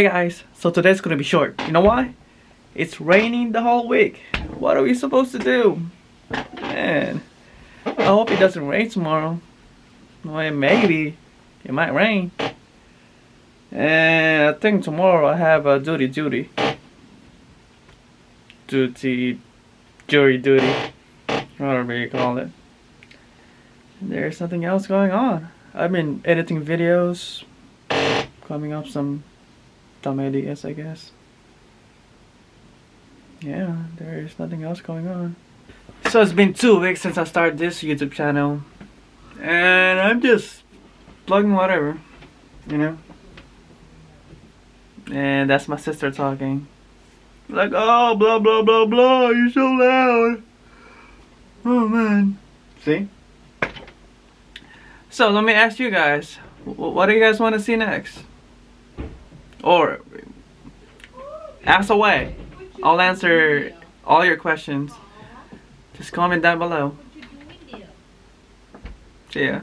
Hey guys, so today's gonna be short. You know why? It's raining the whole week. What are we supposed to do? Man, I hope it doesn't rain tomorrow. Well, maybe it might rain. And I think tomorrow I have a jury duty, whatever you call it. There's nothing else going on. I've been editing videos, coming up some dumb ideas, I guess. Yeah, there's nothing else going on. So it's been 2 weeks since I started this YouTube channel, and I'm just plugging whatever, you know. And that's my sister talking. Like, oh, blah blah blah blah, you're so loud. Oh man. See? So let me ask you guys, what do you guys want to see next? Or ask away. I'll answer all your questions. Just comment down below. See ya.